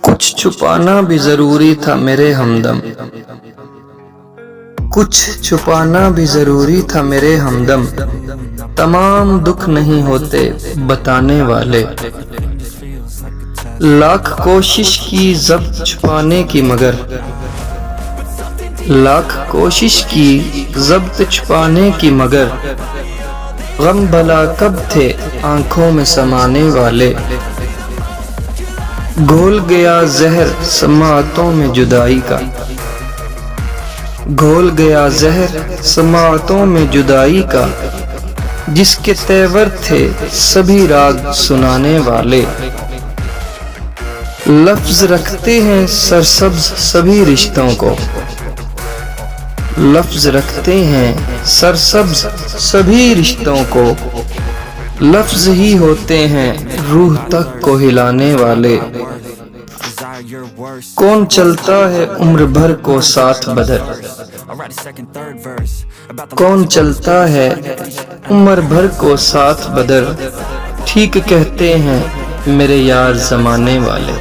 کچھ چھپانا بھی ضروری تھا میرے ہمدم، کچھ چھپانا بھی ضروری تھا میرے ہمدم، تمام دکھ نہیں ہوتے بتانے والے، لاکھ کوشش کی ضبط چھپانے کی مگر، لاکھ کوشش کی ضبط چھپانے کی مگر، غم بھلا کب تھے آنکھوں میں سمانے والے، گھول گیا زہر سماعتوں میں جدائی کا، گھول گیا زہر سماعتوں میں جدائی کا، جس کے تیور تھے سبھی راگ سنانے والے، لفظ رکھتے ہیں سرسبز سبھی رشتوں کو، لفظ رکھتے ہیں سرسبز سبھی رشتوں کو، لفظ ہی ہوتے ہیں روح تک کو ہلانے والے، کون چلتا ہے عمر بھر کو ساتھ بدر، کون چلتا ہے عمر بھر کو ساتھ بدر، ٹھیک کہتے ہیں میرے یار زمانے والے۔